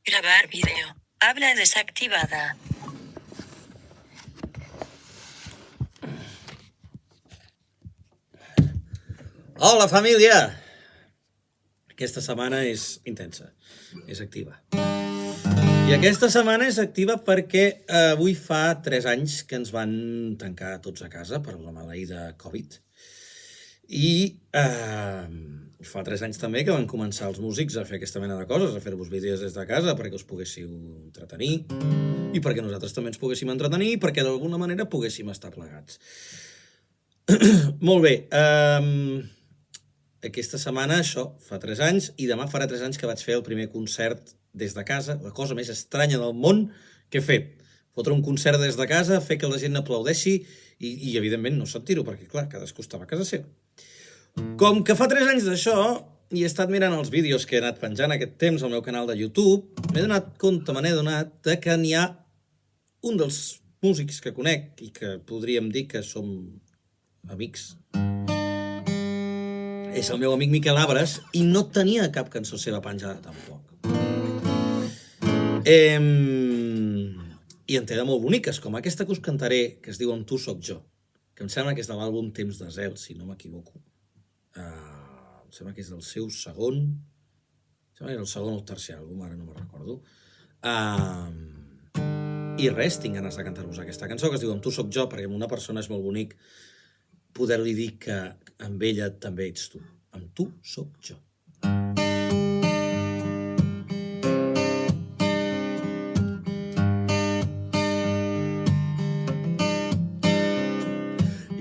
Grabar vídeo. Habla desactivada. Hola, família! Aquesta setmana és intensa, és activa. I aquesta setmana és activa perquè avui fa 3 anys que ens van tancar tots a casa per la maleïda Covid. I fa 3 anys també que van començar els músics a fer aquesta mena de coses, a fer-vos vídeos des de casa perquè us poguéssiu entretenir i perquè nosaltres també ens poguéssim entretenir i perquè d'alguna manera poguéssim estar plegats. Molt bé, aquesta setmana, això, fa 3 anys, i demà farà 3 anys que vaig fer el primer concert des de casa, la cosa més estranya del món que he fet. Fotre un concert des de casa, fer que la gent aplaudeixi i evidentment, no sentir-ho, perquè, clar, cadascú estava a casa seva. Com que fa 3 anys d'això, i he estat mirant els vídeos que he anat penjant aquest temps al meu canal de YouTube, me n'he adonat que n'hi ha un dels músics que conec i que podríem dir que som amics. És el meu amic Miquel Abres i no tenia cap cançó seva penjada tampoc. I en té de molt boniques, com aquesta que us cantaré, que es diu Amb tu sóc jo, que em sembla que és de l'àlbum Temps de Zel, si no m'equivoco. Em sembla que és del seu segon... Em sembla que és el segon o el tercer àlbum, ara no me'n recordo. I res, tinc ganes de cantar-vos aquesta cançó, que es diu Amb tu sóc jo, perquè amb una persona és molt bonic poder-li dir que amb ella també ets tu. Amb tu sóc jo.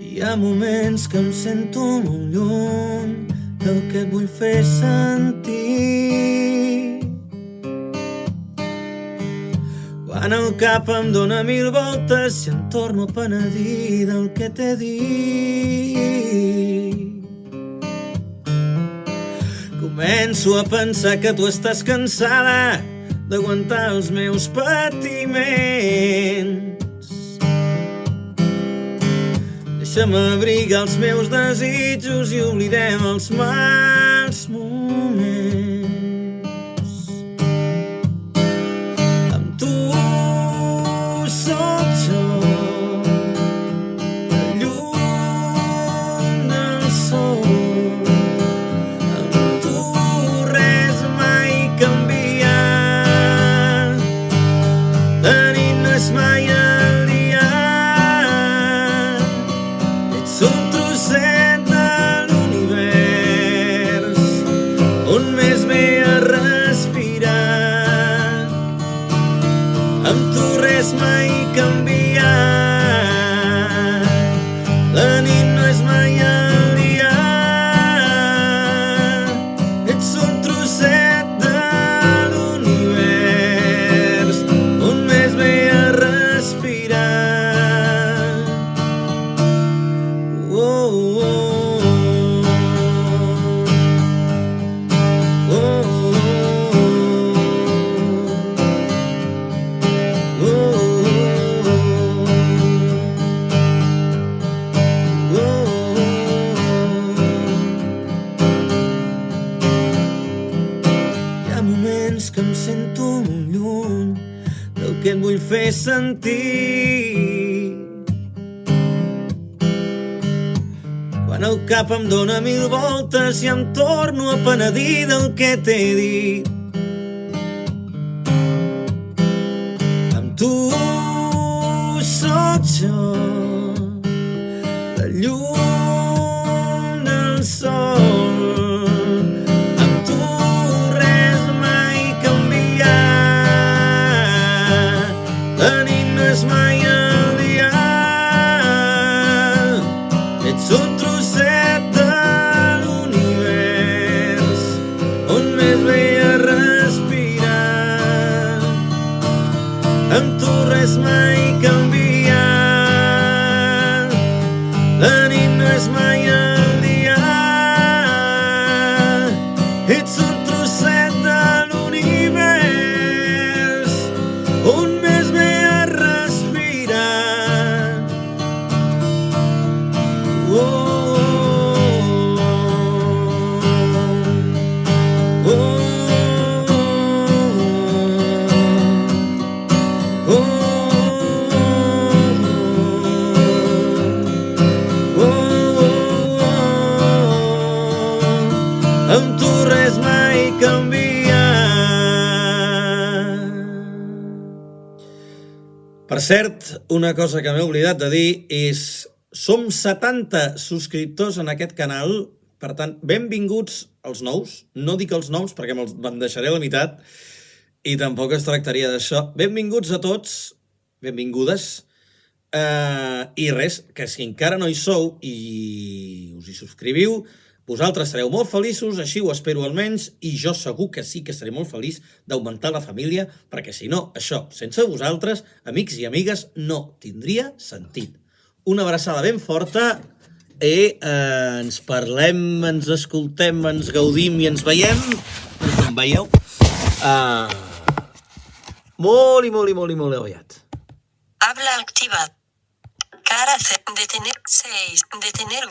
Hi ha moments que em sento molt lluny del que et vull fer sentir. Quan el cap em dóna 1000 voltes i em torno a penedir del que t'he dit. Començo a pensar que tu estàs cansada d'aguantar els meus patiments. Deixa'm abrigar els meus desitjos i oblidem els mals moments. Amb tu sóc jo, lluny del sol. Amb tu res mai canvia, la nit no és mai el dia. Ets un trosset de l'univers on més ve a respirar. Amb tu res mai canvia, la nit no és mai el dia. Ets un trosset de l'univers on més ve a respirar. Oh, oh, oh, oh, Hi ha moments que em sento molt lluny del que et vull fer sentir. Quan el cap em dóna 1000 voltes i em torno a penedir del que t'he dit. Amb tu sóc jo, la llum del sol. Amb tu res mai canvia, la nit no és mai el dia. Ets un trosset de l'univers on més ve a respirar. Amb tu res mai canvia, la nit no cert, una cosa que m'he oblidat de dir és som 70 subscriptors en aquest canal, per tant, benvinguts als nous. No dic els nous perquè me'n deixaré a la meitat i tampoc es tractaria d'això. Benvinguts a tots, benvingudes, i res, que si encara no hi sou i us hi subscriviu, vosaltres sereu molt feliços, així ho espero almenys, i jo segur que sí que seré molt feliç d'augmentar la família, perquè si no, això, sense vosaltres, amics i amigues, no tindria sentit. Una abraçada ben forta i ens parlem, ens escoltem, ens gaudim i ens veiem, em veieu, molt aviat. Habla activat. Cara detener 6. Detener